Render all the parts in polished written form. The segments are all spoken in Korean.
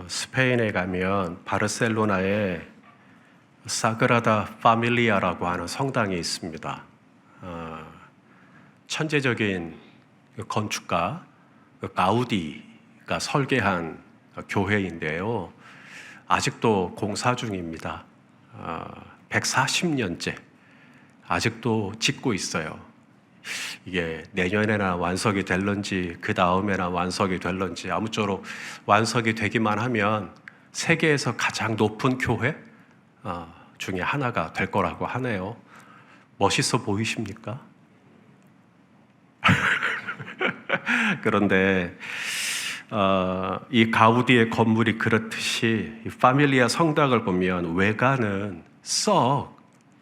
스페인에 가면 바르셀로나에 사그라다 파밀리아라고 하는 성당이 있습니다. 천재적인 건축가 가우디가 설계한 교회인데요. 아직도 공사 중입니다. 140년째 아직도 짓고 있어요. 이게 내년에나 완성이 될런지 그 다음에나 완성이 될런지 아무쪼록 완성이 되기만 하면 세계에서 가장 높은 교회 중에 하나가 될 거라고 하네요. 멋있어 보이십니까? 그런데 이 가우디의 건물이 그렇듯이 이 파밀리아 성당을 보면 외관은 썩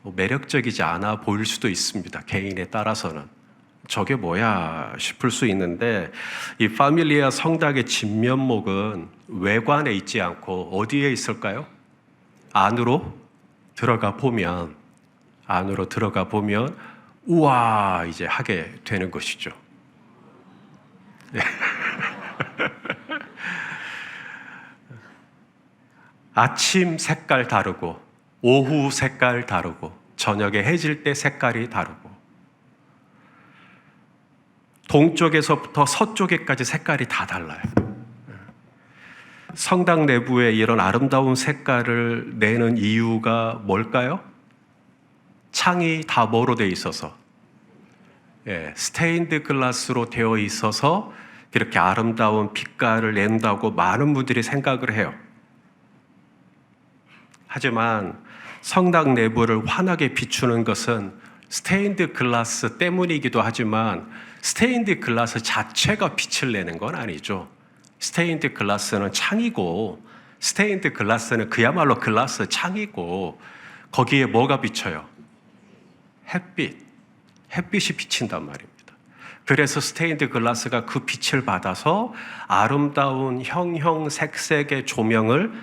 매력적이지 않아 보일 수도 있습니다. 개인에 따라서는. 저게 뭐야 싶을 수 있는데 이 파밀리아 성당의 진면목은 외관에 있지 않고 어디에 있을까요? 안으로 들어가 보면 우와 이제 하게 되는 것이죠. 네. 아침 색깔 다르고 오후 색깔 다르고 저녁에 해질 때 색깔이 다르고 동쪽에서부터 서쪽에까지 색깔이 다 달라요. 성당 내부에 이런 아름다운 색깔을 내는 이유가 뭘까요? 창이 다 뭐로 되어 있어서 스테인드 글라스로 되어 있어서 이렇게 아름다운 빛깔을 낸다고 많은 분들이 생각을 해요. 하지만 성당 내부를 환하게 비추는 것은 스테인드 글라스 때문이기도 하지만 스테인드 글라스 자체가 빛을 내는 건 아니죠. 스테인드 글라스는 창이고 스테인드 글라스는 그야말로 글라스 창이고 거기에 뭐가 비쳐요? 햇빛이 비친단 말입니다. 그래서 스테인드 글라스가 그 빛을 받아서 아름다운 형형색색의 조명을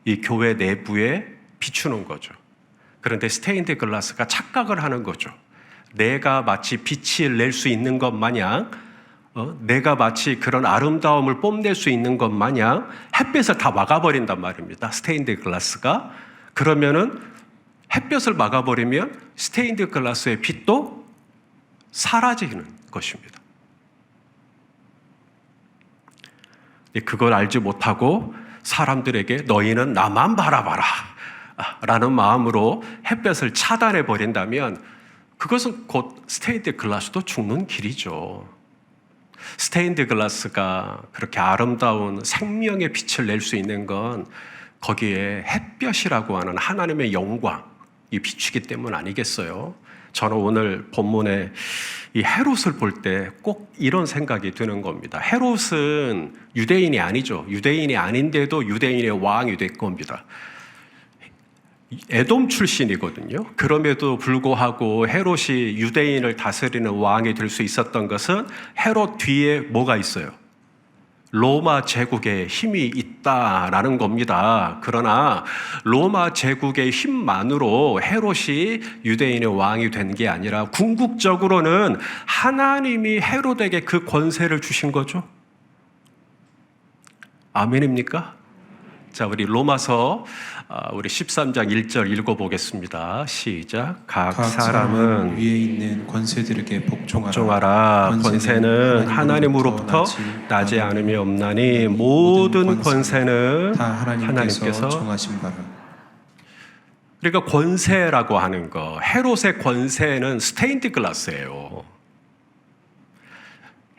이 교회 내부에 비추는 거죠. 그런데 스테인드 글라스가 착각을 하는 거죠. 내가 마치 빛을 낼 수 있는 것 마냥 내가 마치 그런 아름다움을 뽐낼 수 있는 것 마냥 햇빛을 다 막아버린단 말입니다. 스테인드 글라스가. 그러면은 햇볕을 막아버리면 스테인드 글라스의 빛도 사라지는 것입니다. 그걸 알지 못하고 사람들에게 너희는 나만 바라봐라 라는 마음으로 햇볕을 차단해 버린다면 그것은 곧 스테인드 글라스도 죽는 길이죠. 스테인드 글라스가 그렇게 아름다운 생명의 빛을 낼 수 있는 건 거기에 햇볕이라고 하는 하나님의 영광이 비추기 때문 아니겠어요? 저는 오늘 본문에 이 헤롯을 볼 때 꼭 이런 생각이 드는 겁니다. 헤롯은 유대인이 아니죠. 유대인이 아닌데도 유대인의 왕이 될 겁니다. 에돔 출신이거든요. 그럼에도 불구하고 헤롯이 유대인을 다스리는 왕이 될 수 있었던 것은 헤롯 뒤에 뭐가 있어요? 로마 제국의 힘이 있다라는 겁니다. 그러나 로마 제국의 힘만으로 헤롯이 유대인의 왕이 된 게 아니라 궁극적으로는 하나님이 헤롯에게 그 권세를 주신 거죠. 아멘입니까? 자, 우리 로마서 우리 13장 1절 읽어보겠습니다. 시작. 각 사람은 위에 있는 권세들에게 복종하라. 권세는 하나님으로부터 나지 않음이 없나니 모든 권세는 다 하나님께서 정하신 바라. 그러니까 권세라고 하는 거, 헤롯의 권세는 스테인드 글라스예요.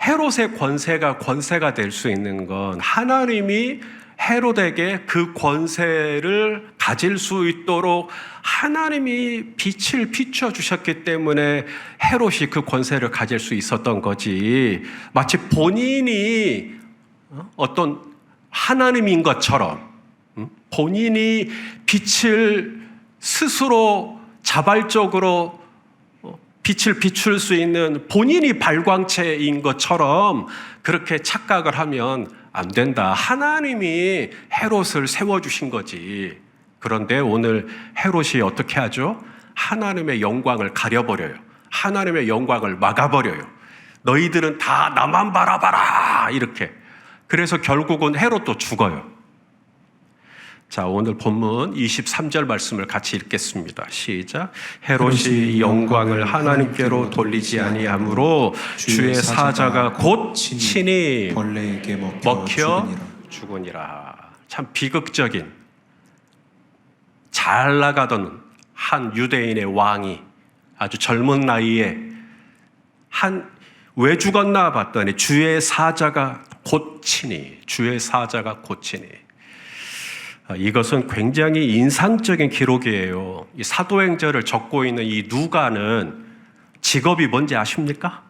헤롯의 권세가 될 수 있는 건 하나님이 헤롯에게 그 권세를 가질 수 있도록 하나님이 빛을 비춰주셨기 때문에 헤롯이 그 권세를 가질 수 있었던 거지, 마치 본인이 어떤 하나님인 것처럼 본인이 빛을 스스로 자발적으로 빛을 비출 수 있는 본인이 발광체인 것처럼 그렇게 착각을 하면 안 된다. 하나님이 헤롯을 세워주신 거지. 그런데 오늘 헤롯이 어떻게 하죠? 하나님의 영광을 가려버려요. 하나님의 영광을 막아버려요. 너희들은 다 나만 바라봐라 이렇게. 그래서 결국은 헤롯도 죽어요. 자, 오늘 본문 23절 말씀을 같이 읽겠습니다. 시작. 헤롯이 영광을 하나님께로 돌리지 아니하므로 주의 사자가 곧 친히 벌레에게 먹혀 죽으니라. 죽으니라. 참 비극적인, 잘 나가던 한 유대인의 왕이 아주 젊은 나이에 왜 죽었나 봤더니 주의 사자가 곧 친히, 주의 사자가 곧 친히. 이것은 굉장히 인상적인 기록이에요. 이 사도행전을 적고 있는 이 누가는 직업이 뭔지 아십니까?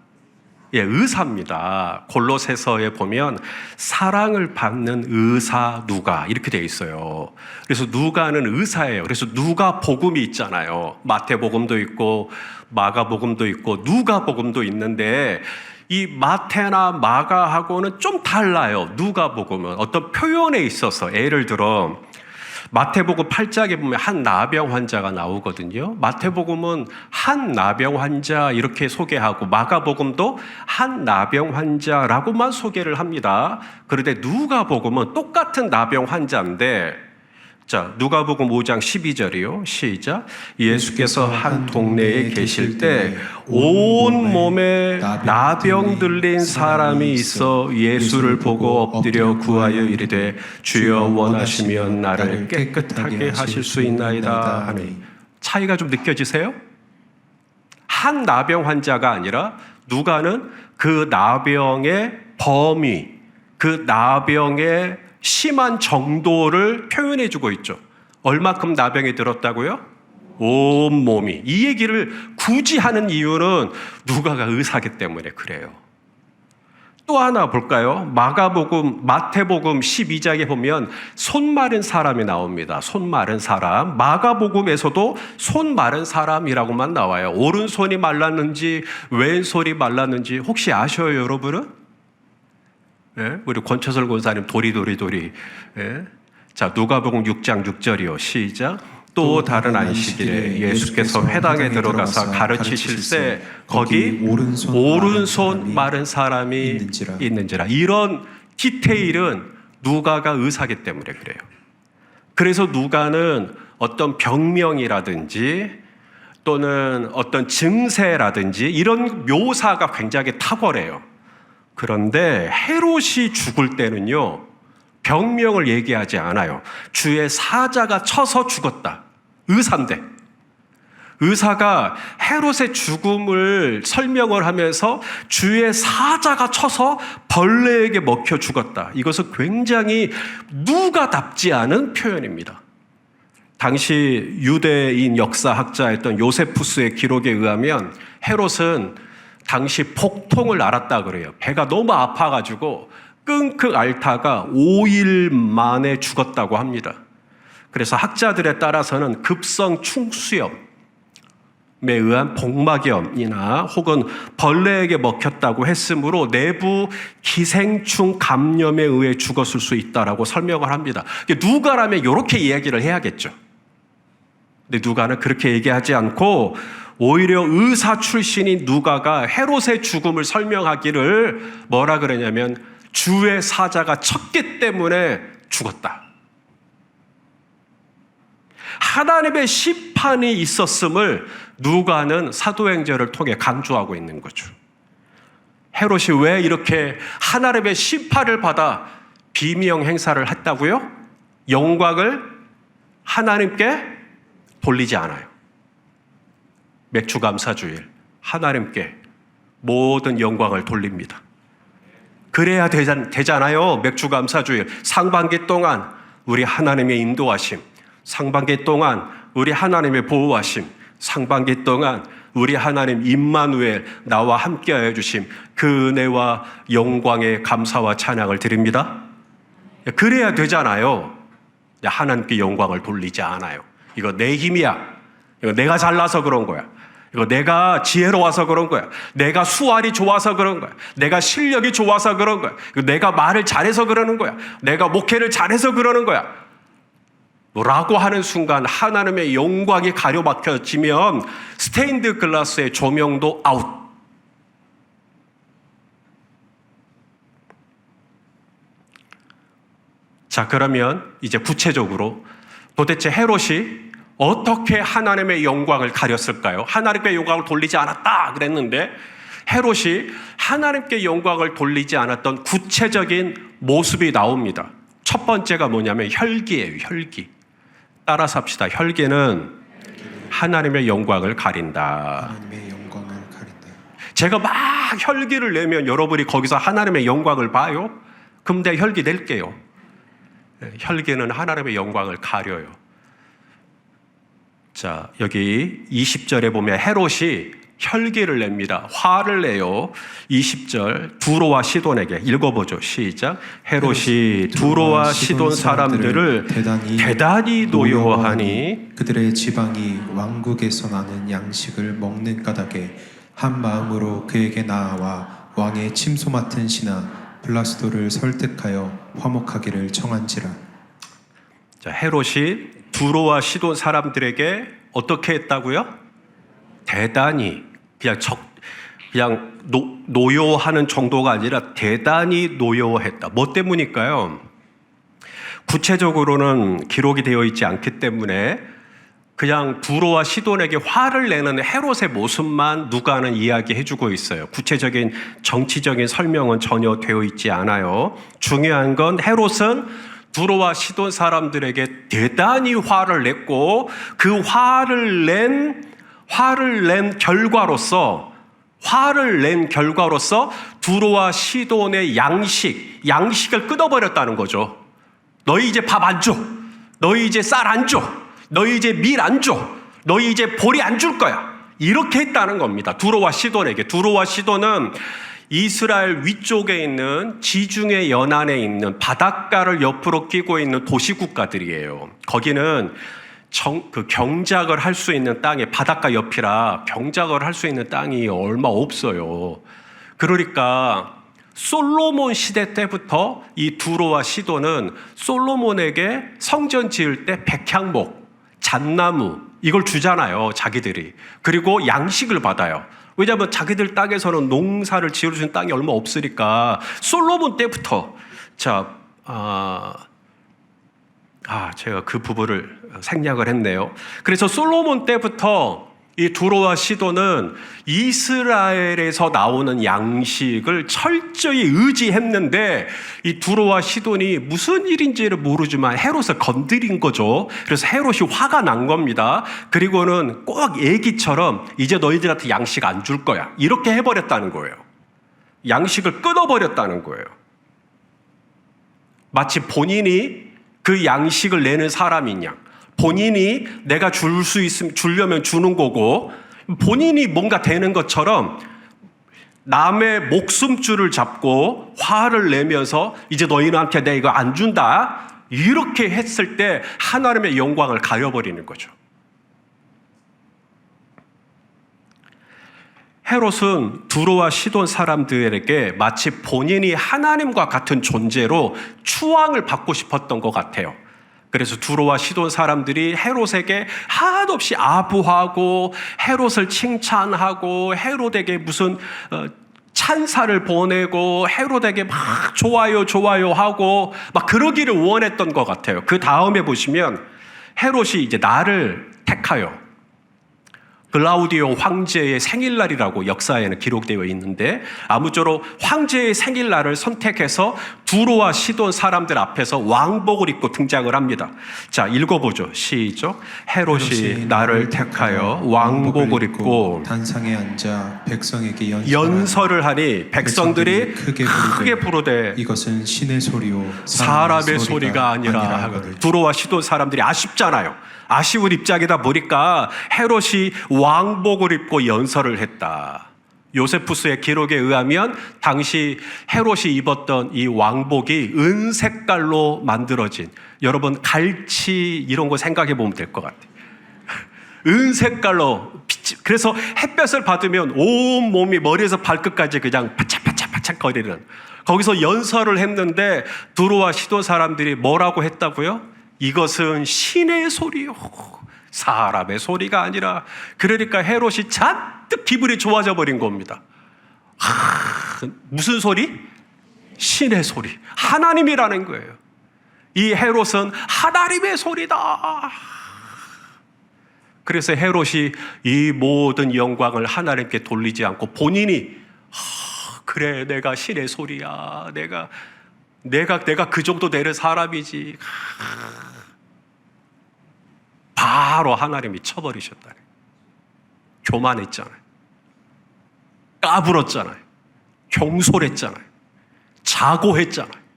예, 의사입니다. 골로새서에 보면 사랑을 받는 의사 누가 이렇게 되어 있어요. 그래서 누가는 의사예요. 그래서 누가 복음이 있잖아요. 마태복음도 있고 마가복음도 있고 누가복음도 있는데 이 마태나 마가하고는 좀 달라요. 누가복음은 어떤 표현에 있어서 예를 들어 마태복음 8장에 보면 한 나병 환자가 나오거든요. 마태복음은 한 나병 환자 이렇게 소개하고 마가복음도 한 나병 환자라고만 소개를 합니다. 그런데 누가복음은 똑같은 나병 환자인데, 자, 누가복음 5장 12절이요. 시작. 예수께서 한 동네에 계실 때 온 몸에 나병 들린 사람이 있어 예수를 보고 엎드려 구하여 이르되 주여 원하시면 나를 깨끗하게 하실 수 있나이다 하니. 차이가 좀 느껴지세요? 한 나병 환자가 아니라 누가는 그 나병의 범위, 그 나병의 심한 정도를 표현해 주고 있죠. 얼마큼 나병이 들었다고요? 온 몸이. 이 얘기를 굳이 하는 이유는 누가가 의사기 때문에 그래요. 또 하나 볼까요? 마태복음 12장에 보면 손 마른 사람이 나옵니다. 손 마른 사람. 마가복음에서도 손 마른 사람이라고만 나와요. 오른손이 말랐는지 왼손이 말랐는지 혹시 아셔요, 여러분은? 예? 우리 권초설 권사님 도리도리. 예? 자, 누가복음 6장 6절이요. 시작. 또 다른 안식일에 예수께서 회당에 들어가서 가르치실세 거기 오른손 마른 사람이 있는지라. 이런 디테일은 누가가 의사기 때문에 그래요. 그래서 누가는 어떤 병명이라든지 또는 어떤 증세라든지 이런 묘사가 굉장히 탁월해요. 그런데 헤롯이 죽을 때는요, 병명을 얘기하지 않아요. 주의 사자가 쳐서 죽었다. 의사인데. 의사가 헤롯의 죽음을 설명을 하면서 주의 사자가 쳐서 벌레에게 먹혀 죽었다. 이것은 굉장히 누가답지 않은 표현입니다. 당시 유대인 역사학자였던 요세푸스의 기록에 의하면 헤롯은 당시 폭통을 앓았다 그래요. 배가 너무 아파가지고 끙끙 앓다가 5일 만에 죽었다고 합니다. 그래서 학자들에 따라서는 급성 충수염에 의한 복막염이나 혹은 벌레에게 먹혔다고 했으므로 내부 기생충 감염에 의해 죽었을 수 있다라고 설명을 합니다. 누가라면 이렇게 이야기를 해야겠죠. 근데 누가는 그렇게 얘기하지 않고 오히려 의사 출신인 누가가 헤롯의 죽음을 설명하기를 뭐라 그러냐면 주의 사자가 쳤기 때문에 죽었다. 하나님의 심판이 있었음을 누가는 사도행전을 통해 강조하고 있는 거죠. 헤롯이 왜 이렇게 하나님의 심판을 받아 비명 행사를 했다고요? 영광을 하나님께 돌리지 않아요. 맥주감사주일 하나님께 모든 영광을 돌립니다. 그래야 되잖아요. 맥주감사주일 상반기 동안 우리 하나님의 인도하심, 상반기 동안 우리 하나님의 보호하심, 상반기 동안 우리 하나님 임마누엘 나와 함께하여 주심, 그 은혜와 영광의 감사와 찬양을 드립니다. 그래야 되잖아요. 하나님께 영광을 돌리지 않아요. 이거 내 힘이야. 이거 내가 잘나서 그런 거야. 이거 내가 지혜로워서 그런 거야. 내가 수완이 좋아서 그런 거야. 내가 실력이 좋아서 그런 거야. 이거 내가 말을 잘해서 그러는 거야. 내가 목회를 잘해서 그러는 거야. 라고 하는 순간 하나님의 영광이 가려막혀지면 스테인드 글라스의 조명도 아웃. 자, 그러면 이제 구체적으로 도대체 헤롯이 어떻게 하나님의 영광을 가렸을까요? 하나님께 영광을 돌리지 않았다 그랬는데 헤롯이 하나님께 영광을 돌리지 않았던 구체적인 모습이 나옵니다. 첫 번째가 뭐냐면 혈기예요. 혈기. 따라서 합시다. 혈기는 하나님의 영광을 가린다. 하나님의 영광을 가린다. 제가 막 혈기를 내면 여러분이 거기서 하나님의 영광을 봐요? 그럼 내가 혈기 낼게요. 혈기는 하나님의 영광을 가려요. 자, 여기 20절에 보면 헤롯이 혈기를 냅니다. 화를 내요. 20절 두로와 시돈에게 읽어보죠. 시작. 헤롯이 두로와 시돈 사람들을 대단히 노여워하니 그들의 지방이 왕국에서 나는 양식을 먹는 까닭에 한 마음으로 그에게 나아와 왕의 침소 맡은 신하 블라스도를 설득하여 화목하기를 청한지라. 자, 헤롯이 두로와 시돈 사람들에게 어떻게 했다고요? 대단히 그냥 노여워하는 정도가 아니라 대단히 노여워했다. 뭐 때문일까요? 구체적으로는 기록이 되어 있지 않기 때문에 그냥 두로와 시돈에게 화를 내는 헤롯의 모습만 누가는 이야기해주고 있어요. 구체적인 정치적인 설명은 전혀 되어 있지 않아요. 중요한 건 헤롯은 두로와 시돈 사람들에게 대단히 화를 냈고 그 화를 낸 결과로서 두로와 시돈의 양식을 끊어버렸다는 거죠. 너희 이제 밥 안 줘. 너희 이제 쌀 안 줘. 너희 이제 밀 안 줘. 너희 이제 보리 안 줄 거야. 이렇게 했다는 겁니다. 두로와 시돈에게. 두로와 시돈은 이스라엘 위쪽에 있는 지중해 연안에 있는 바닷가를 옆으로 끼고 있는 도시국가들이에요. 거기는 경작을 할 수 있는 땅에 바닷가 옆이라 경작을 할 수 있는 땅이 얼마 없어요. 그러니까 솔로몬 시대 때부터 이 두로와 시돈은 솔로몬에게 성전 지을 때 백향목, 잣나무 이걸 주잖아요. 자기들이. 그리고 양식을 받아요. 왜냐하면 자기들 땅에서는 농사를 지을 수 있는 땅이 얼마 없으니까 솔로몬 때부터 제가 그 부분을 생략을 했네요. 그래서 솔로몬 때부터 이 두로와 시돈은 이스라엘에서 나오는 양식을 철저히 의지했는데 이 두로와 시돈이 무슨 일인지를 모르지만 헤롯을 건드린 거죠. 그래서 헤롯이 화가 난 겁니다. 그리고는 꼭 애기처럼 이제 너희들한테 양식 안 줄 거야. 이렇게 해버렸다는 거예요. 양식을 끊어버렸다는 거예요. 마치 본인이 그 양식을 내는 사람인 양. 본인이 내가 줄 수 있으면 주려면 주는 거고 본인이 뭔가 되는 것처럼 남의 목숨줄을 잡고 화를 내면서 이제 너희한테 내가 이거 안 준다 이렇게 했을 때 하나님의 영광을 가려버리는 거죠. 헤롯은 두로와 시돈 사람들에게 마치 본인이 하나님과 같은 존재로 추앙을 받고 싶었던 것 같아요. 그래서 두로와 시돈 사람들이 헤롯에게 하도 없이 아부하고 헤롯을 칭찬하고 헤롯에게 무슨 찬사를 보내고 헤롯에게 막 좋아요 하고 막 그러기를 원했던 것 같아요. 그 다음에 보시면 헤롯이 이제 나를 택하여 글라우디오 황제의 생일날이라고 역사에는 기록되어 있는데 아무쪼록 황제의 생일날을 선택해서 두로와 시돈 사람들 앞에서 왕복을 입고 등장을 합니다. 자, 읽어보죠. 시작. 헤롯이 나를 택하여 왕복을 입고 단상에 앉아 백성에게 연설을 하니 백성들이 크게 부르되 이것은 신의 소리요 사람의 소리가 아니라 하거든. 두로와 시돈 사람들이 아쉽잖아요. 아쉬운 입장이다 보니까 헤롯이 왕복을 입고 연설을 했다. 요세푸스의 기록에 의하면 당시 헤롯이 입었던 이 왕복이 은색깔로 만들어진, 여러분 갈치 이런 거 생각해 보면 될 것 같아요. 은색깔로 그래서 햇볕을 받으면 온 몸이 머리에서 발끝까지 그냥 바짝바짝 거리는, 거기서 연설을 했는데 두로와 시돈 사람들이 뭐라고 했다고요? 이것은 신의 소리요 사람의 소리가 아니라. 그러니까 헤롯이 잔뜩 기분이 좋아져 버린 겁니다. 무슨 소리? 신의 소리, 하나님이라는 거예요. 이 헤롯은 하나님의 소리다. 그래서 헤롯이 이 모든 영광을 하나님께 돌리지 않고 본인이 그래 내가 신의 소리야. 내가 그 정도 되는 사람이지. 바로 하나님이 쳐버리셨다네. 교만했잖아요. 까불었잖아요. 경솔했잖아요. 자고했잖아요.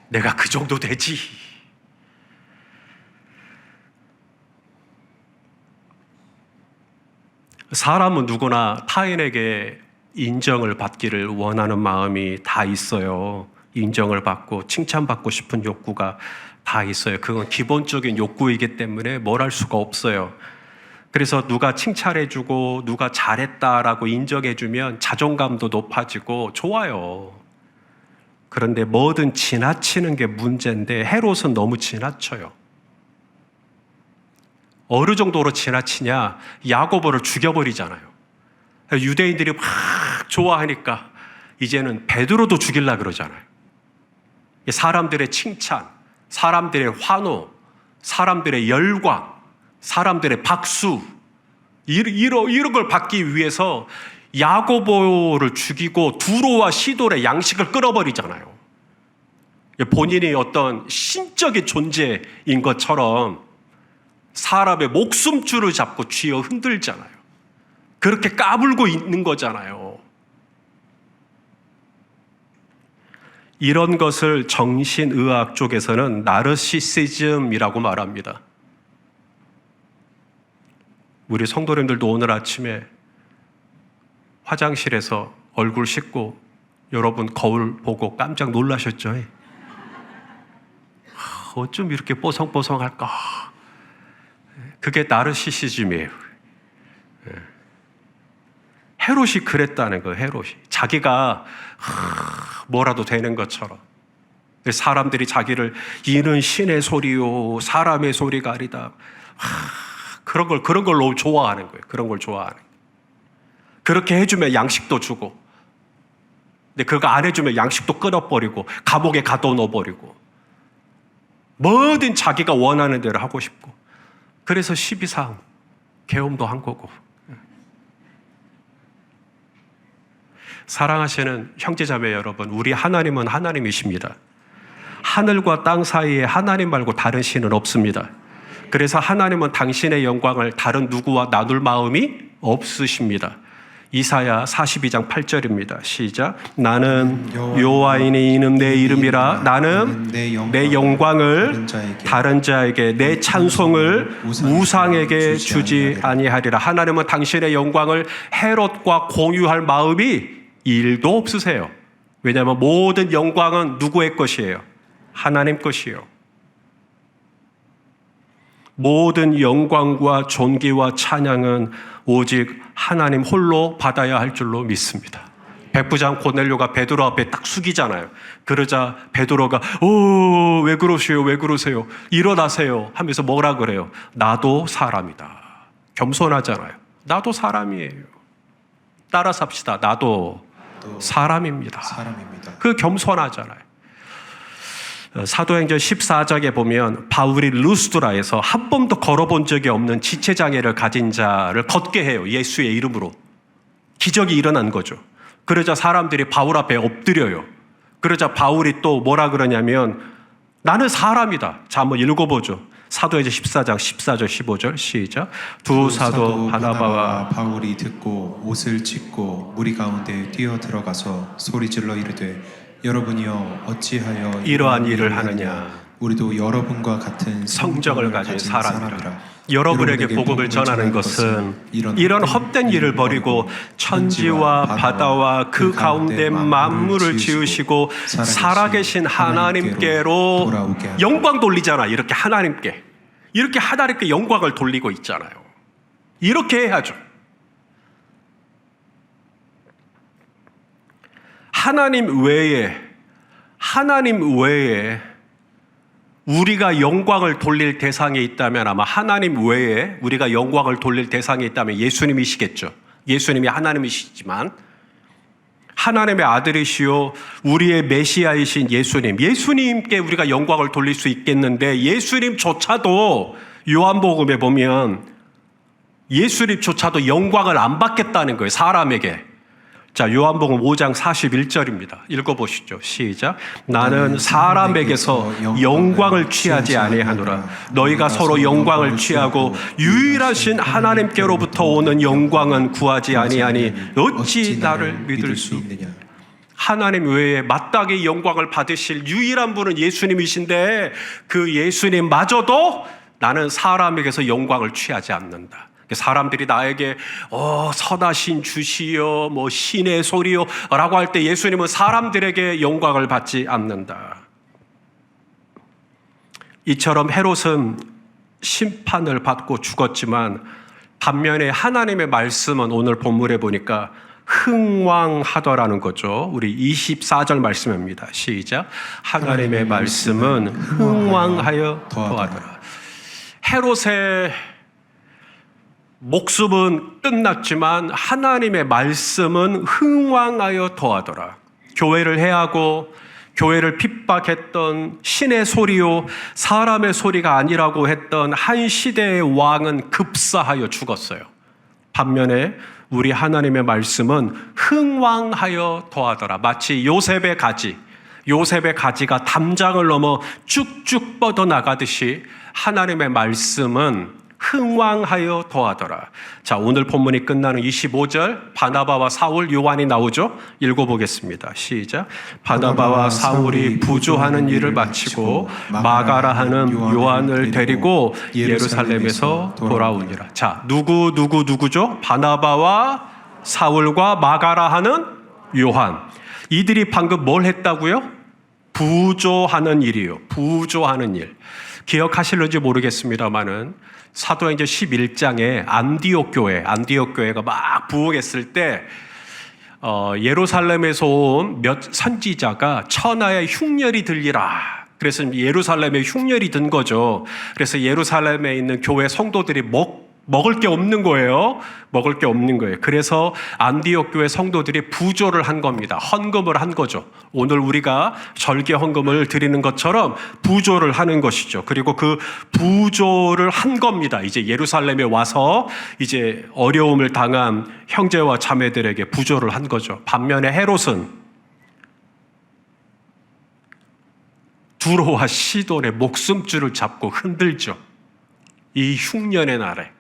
내가 그 정도 되지. 사람은 누구나 타인에게 인정을 받기를 원하는 마음이 다 있어요. 인정을 받고 칭찬받고 싶은 욕구가 다 있어요. 그건 기본적인 욕구이기 때문에 뭘 할 수가 없어요. 그래서 누가 칭찬해주고 누가 잘했다라고 인정해주면 자존감도 높아지고 좋아요. 그런데 뭐든 지나치는 게 문제인데 헤롯은 너무 지나쳐요. 어느 정도로 지나치냐? 야고보를 죽여버리잖아요. 유대인들이 막 좋아하니까 이제는 베드로도 죽이려고 그러잖아요. 사람들의 칭찬, 사람들의 환호, 사람들의 열광, 사람들의 박수 이런 걸 받기 위해서 야고보를 죽이고 두로와 시돌의 양식을 끊어버리잖아요. 본인이 어떤 신적인 존재인 것처럼 사람의 목숨줄을 잡고 쥐어 흔들잖아요. 그렇게 까불고 있는 거잖아요. 이런 것을 정신의학 쪽에서는 나르시시즘이라고 말합니다. 우리 성도님들도 오늘 아침에 화장실에서 얼굴 씻고 여러분 거울 보고 깜짝 놀라셨죠? 어쩜 이렇게 뽀송뽀송할까? 그게 나르시시즘이에요. 헤롯이 그랬다는 거예요. 헤롯이 자기가 뭐라도 되는 것처럼 사람들이 자기를 이는 신의 소리요 사람의 소리가 아니다. 그런 걸 너무 좋아하는 거예요. 그런 걸 좋아하는 거예요. 그렇게 해주면 양식도 주고, 근데 그거 안 해주면 양식도 끊어버리고 감옥에 가둬놓아버리고 뭐든 자기가 원하는 대로 하고 싶고, 그래서 12상 계엄도 한 거고. 사랑하시는 형제자매 여러분, 우리 하나님은 하나님이십니다. 하늘과 땅 사이에 하나님 말고 다른 신은 없습니다. 그래서 하나님은 당신의 영광을 다른 누구와 나눌 마음이 없으십니다. 이사야 42장 8절입니다. 시작. 나는 여호와이니 이는 내 이름이라. 나는 내 영광을 다른 자에게 내 찬송을 우상에게 주지 아니하리라. 하나님은 당신의 영광을 헤롯과 공유할 마음이 1도 없으세요. 왜냐하면 모든 영광은 누구의 것이에요? 하나님 것이에요. 모든 영광과 존귀와 찬양은 오직 하나님 홀로 받아야 할 줄로 믿습니다. 백부장 고넬료가 베드로 앞에 딱 숙이잖아요. 그러자 베드로가 왜 그러세요? 왜 그러세요? 일어나세요 하면서 뭐라 그래요? 나도 사람이다. 겸손하잖아요. 나도 사람이에요. 따라 삽시다. 나도 사람입니다. 그 겸손하잖아요. 사도행전 14장에 보면 바울이 루스드라에서 한 번도 걸어본 적이 없는 지체장애를 가진 자를 걷게 해요. 예수의 이름으로. 기적이 일어난 거죠. 그러자 사람들이 바울 앞에 엎드려요. 그러자 바울이 또 뭐라 그러냐면 나는 사람이다. 자, 한번 읽어보죠. 사도행전 14장 14절 15절 시작. 두 사도 바나바와 바울이 듣고 옷을 찢고 무리 가운데 뛰어 들어가서 소리질러 이르되 여러분이여 어찌하여 이러한 일을 하느냐. 우리도 여러분과 같은 성정을 가진 사람이라. 여러분에게 복음을 전하는 것은 이런 헛된 일을 버리고 천지와 바다와 그 가운데 만물을 지으시고 살아계신 하나님께로 영광 돌리잖아. 이렇게 하나님께 영광을 돌리고 있잖아요. 이렇게 해야죠. 하나님 외에 우리가 영광을 돌릴 대상이 있다면 아마 하나님 외에 우리가 영광을 돌릴 대상이 있다면 예수님이시겠죠. 예수님이 하나님이시지만 하나님의 아들이시요 우리의 메시아이신 예수님께 우리가 영광을 돌릴 수 있겠는데, 예수님조차도 요한복음에 보면 예수님조차도 영광을 안 받겠다는 거예요, 사람에게. 자, 요한복음 5장 41절입니다. 읽어보시죠. 시작. 나는 사람에게서 영광을 취하지 아니하노라. 너희가 서로 영광을 취하고 유일하신 하나님께로부터 오는 영광은 구하지 아니하니 어찌 나를 믿을 수 있느냐. 하나님 외에 마땅히 영광을 받으실 유일한 분은 예수님이신데, 그 예수님마저도 나는 사람에게서 영광을 취하지 않는다. 사람들이 나에게 선하신 주시여, 뭐 신의 소리여 라고 할 때 예수님은 사람들에게 영광을 받지 않는다. 이처럼 헤롯은 심판을 받고 죽었지만, 반면에 하나님의 말씀은 오늘 본문에 보니까 흥왕하더라는 거죠. 우리 24절 말씀입니다. 시작. 하나님의 말씀은 흥왕하여 더하더라. 헤롯의 목숨은 끝났지만 하나님의 말씀은 흥왕하여 더하더라. 교회를 해하고 교회를 핍박했던 신의 소리요 사람의 소리가 아니라고 했던 한 시대의 왕은 급사하여 죽었어요. 반면에 우리 하나님의 말씀은 흥왕하여 더하더라. 마치 요셉의 가지가 담장을 넘어 쭉쭉 뻗어나가듯이 하나님의 말씀은 흥왕하여 더하더라. 자, 오늘 본문이 끝나는 25절, 바나바와 사울, 요한이 나오죠? 읽어보겠습니다. 시작. 바나바와 사울이 부조하는 일을 마치고 마가라 하는 요한을 데리고 예루살렘에서 돌아오니라. 자, 누구죠? 바나바와 사울과 마가라 하는 요한. 이들이 방금 뭘 했다고요? 부조하는 일이요. 부조하는 일. 기억하실는지 모르겠습니다만은 사도행전 11장에 안디옥 교회가 막 부흥했을 때 예루살렘에서 온 몇 선지자가 천하에 흉년이 들리라. 그래서 예루살렘에 흉년이 든 거죠. 그래서 예루살렘에 있는 교회 성도들이 먹을 게 없는 거예요. 그래서 안디옥 교회 성도들이 부조를 한 겁니다. 헌금을 한 거죠. 오늘 우리가 절개 헌금을 드리는 것처럼 부조를 하는 것이죠. 그리고 그 부조를 한 겁니다. 이제 예루살렘에 와서 이제 어려움을 당한 형제와 자매들에게 부조를 한 거죠. 반면에 헤롯은 두로와 시돈의 목숨줄을 잡고 흔들죠. 이 흉년의 날에.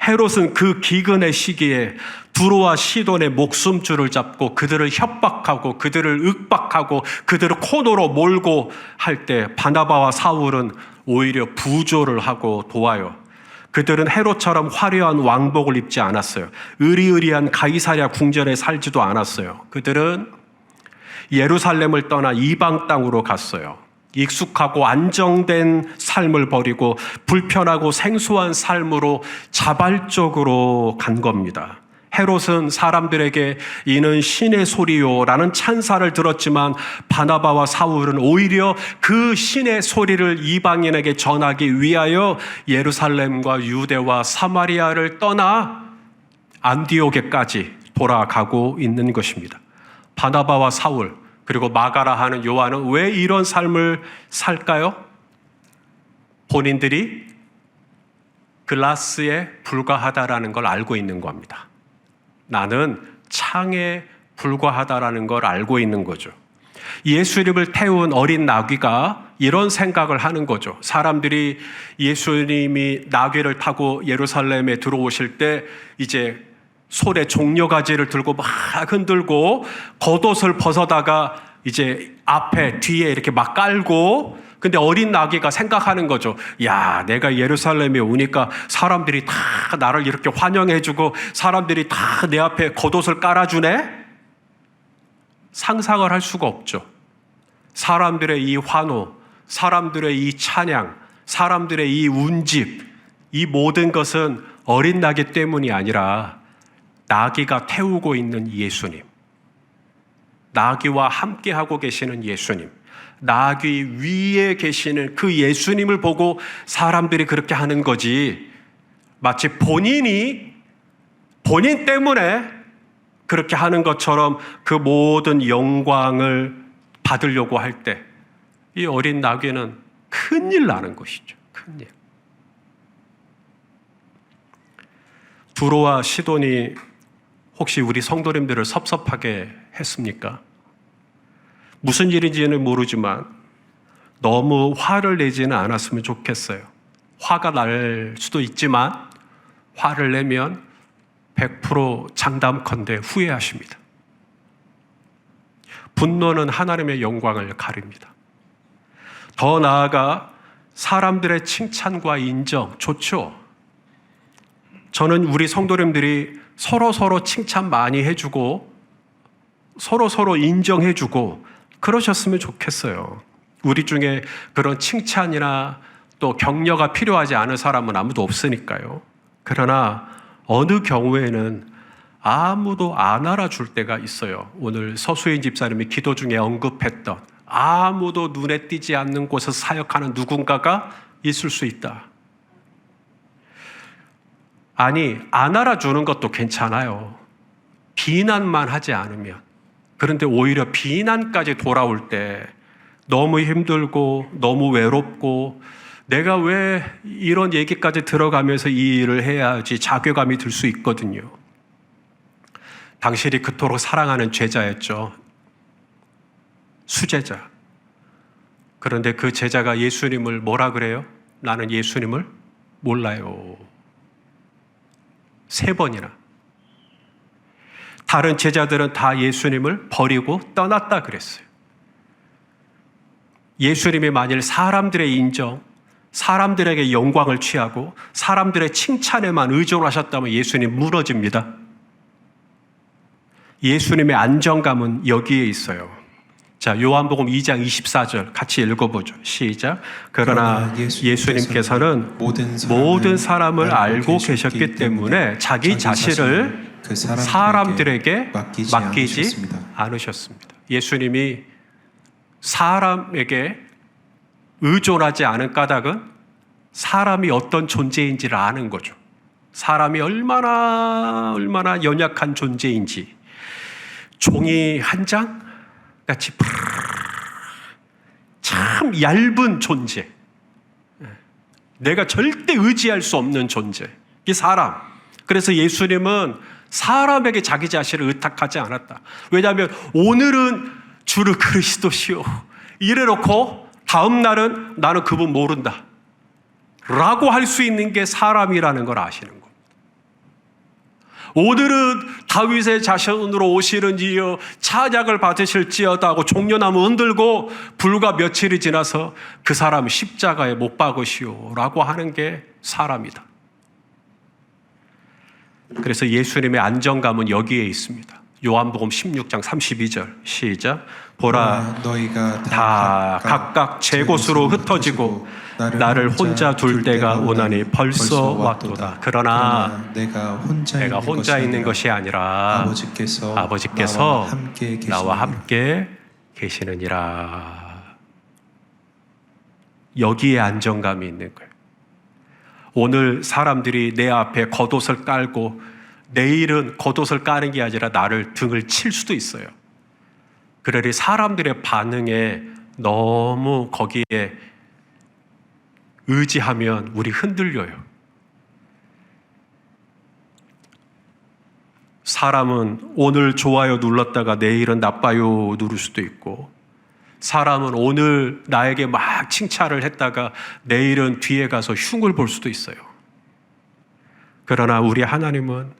헤롯은 그 기근의 시기에 두로와 시돈의 목숨줄을 잡고 그들을 협박하고 그들을 윽박하고 그들을 코너로 몰고 할 때, 바나바와 사울은 오히려 부조를 하고 도와요. 그들은 헤롯처럼 화려한 왕복을 입지 않았어요. 의리의리한 가이사랴 궁전에 살지도 않았어요. 그들은 예루살렘을 떠나 이방 땅으로 갔어요. 익숙하고 안정된 삶을 버리고 불편하고 생소한 삶으로 자발적으로 간 겁니다. 헤롯은 사람들에게 이는 신의 소리요라는 찬사를 들었지만, 바나바와 사울은 오히려 그 신의 소리를 이방인에게 전하기 위하여 예루살렘과 유대와 사마리아를 떠나 안디옥에까지 돌아가고 있는 것입니다. 바나바와 사울, 그리고 마가라 하는 요한은 왜 이런 삶을 살까요? 본인들이 글라스에 불과하다라는 걸 알고 있는 겁니다. 나는 창에 불과하다라는 걸 알고 있는 거죠. 예수님을 태운 어린 나귀가 이런 생각을 하는 거죠. 사람들이 예수님이 나귀를 타고 예루살렘에 들어오실 때 이제 손에 종려가지를 들고 막 흔들고 겉옷을 벗어다가 이제 앞에 뒤에 이렇게 막 깔고, 근데 어린 나귀가 생각하는 거죠. 야, 내가 예루살렘에 오니까 사람들이 다 나를 이렇게 환영해주고 사람들이 다 내 앞에 겉옷을 깔아주네? 상상을 할 수가 없죠. 사람들의 이 환호, 사람들의 이 찬양, 사람들의 이 운집, 이 모든 것은 어린 나귀 때문이 아니라 나귀가 태우고 있는 예수님, 나귀와 함께하고 계시는 예수님, 나귀 위에 계시는 그 예수님을 보고 사람들이 그렇게 하는 거지, 마치 본인 때문에 그렇게 하는 것처럼 그 모든 영광을 받으려고 할 때 이 어린 나귀는 큰일 나는 것이죠. 큰일. 두로와 시돈이 혹시 우리 성도님들을 섭섭하게 했습니까? 무슨 일인지는 모르지만 너무 화를 내지는 않았으면 좋겠어요. 화가 날 수도 있지만 화를 내면 100% 장담컨대 후회하십니다. 분노는 하나님의 영광을 가립니다. 더 나아가 사람들의 칭찬과 인정 좋죠. 저는 우리 성도님들이 서로 칭찬 많이 해주고 서로 인정해주고 그러셨으면 좋겠어요. 우리 중에 그런 칭찬이나 또 격려가 필요하지 않은 사람은 아무도 없으니까요. 그러나 어느 경우에는 아무도 안 알아줄 때가 있어요. 오늘 서수인 집사님이 기도 중에 언급했던 아무도 눈에 띄지 않는 곳에서 사역하는 누군가가 있을 수 있다. 아니, 안 알아주는 것도 괜찮아요. 비난만 하지 않으면. 그런데 오히려 비난까지 돌아올 때 너무 힘들고 너무 외롭고 내가 왜 이런 얘기까지 들어가면서 이 일을 해야지 자괴감이 들 수 있거든요. 당신이 그토록 사랑하는 제자였죠. 수제자. 그런데 그 제자가 예수님을 뭐라 그래요? 나는 예수님을 몰라요. 3번이나. 다른 제자들은 다 예수님을 버리고 떠났다 그랬어요. 예수님이 만일 사람들의 인정, 사람들에게 영광을 취하고 사람들의 칭찬에만 의존하셨다면 예수님 무너집니다. 예수님의 안정감은 여기에 있어요. 자, 요한복음 2장 24절 같이 읽어보죠. 시작. 그러나 예수님께서는 모든 사람을 알고 계셨기 때문에 자기 자신을 그 사람들에게 맡기지 않으셨습니다. 않으셨습니다. 예수님이 사람에게 의존하지 않은 까닭은 사람이 어떤 존재인지를 아는 거죠. 사람이 얼마나 연약한 존재인지. 종이 한 장 같이 참 얇은 존재. 내가 절대 의지할 수 없는 존재. 이 사람. 그래서 예수님은 사람에게 자기 자신을 의탁하지 않았다. 왜냐하면 오늘은 주를 그리스도시오 이래놓고 다음 날은 나는 그분 모른다 라고 할 수 있는 게 사람이라는 걸 아시는 겁니다. 오늘은 다윗의 자손으로 오시는지요 찬양을 받으실지어다 하고 종려나무 흔들고 불과 며칠이 지나서 그 사람 십자가에 못 박으시오 라고 하는 게 사람이다. 그래서 예수님의 안정감은 여기에 있습니다. 요한복음 16장 32절 시작. 보라 너희가 다 각각 제 곳으로 흩어지고 나를 혼자 둘 때가 오나니 벌써 왔도다. 그러나 내가 혼자 있는 것이 아니라 아버지께서 나와 함께 계시느니라. 여기에 안정감이 있는 거예요. 오늘 사람들이 내 앞에 겉옷을 깔고 내일은 겉옷을 까는 게 아니라 나를 등을 칠 수도 있어요. 그러니 사람들의 반응에 너무 거기에 의지하면 우리 흔들려요. 사람은 오늘 좋아요 눌렀다가 내일은 나빠요 누를 수도 있고, 사람은 오늘 나에게 막 칭찬을 했다가 내일은 뒤에 가서 흉을 볼 수도 있어요. 그러나 우리 하나님은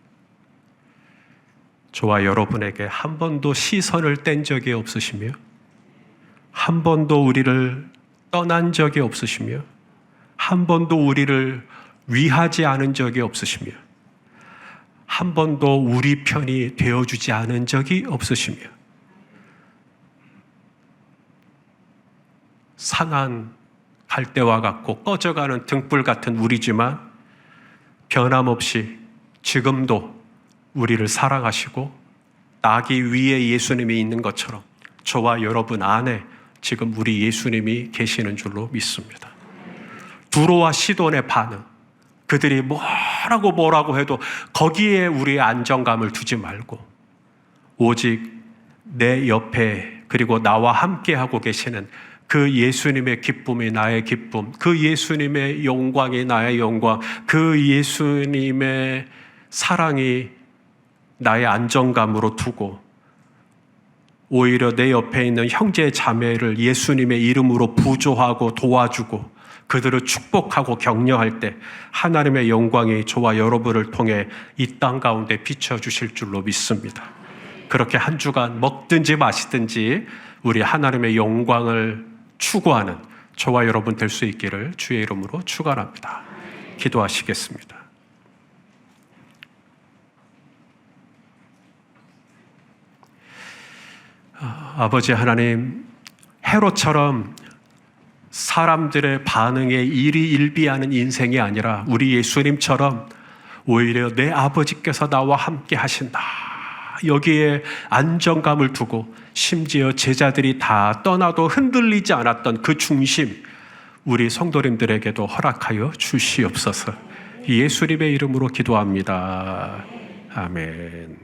저와 여러분에게 한 번도 시선을 뗀 적이 없으시며 한 번도 우리를 떠난 적이 없으시며 한 번도 우리를 위하지 않은 적이 없으시며 한 번도 우리 편이 되어주지 않은 적이 없으시며 상한 갈대와 같고 꺼져가는 등불 같은 우리지만 변함없이 지금도 우리를 사랑하시고 나귀 위에 예수님이 있는 것처럼 저와 여러분 안에 지금 우리 예수님이 계시는 줄로 믿습니다. 두로와 시돈의 반응, 그들이 뭐라고 해도 거기에 우리의 안정감을 두지 말고 오직 내 옆에 그리고 나와 함께하고 계시는 그 예수님의 기쁨이 나의 기쁨, 그 예수님의 영광이 나의 영광, 그 예수님의 사랑이 나의 안정감으로 두고 오히려 내 옆에 있는 형제 자매를 예수님의 이름으로 부조하고 도와주고 그들을 축복하고 격려할 때 하나님의 영광이 저와 여러분을 통해 이 땅 가운데 비춰주실 줄로 믿습니다. 그렇게 한 주간 먹든지 마시든지 우리 하나님의 영광을 추구하는 저와 여러분 될 수 있기를 주의 이름으로 축원합니다. 기도하시겠습니다. 아버지 하나님, 헤롯처럼 사람들의 반응에 일희일비하는 인생이 아니라 우리 예수님처럼 오히려 내 아버지께서 나와 함께 하신다. 여기에 안정감을 두고 심지어 제자들이 다 떠나도 흔들리지 않았던 그 중심, 우리 성도님들에게도 허락하여 주시옵소서. 예수님의 이름으로 기도합니다. 아멘.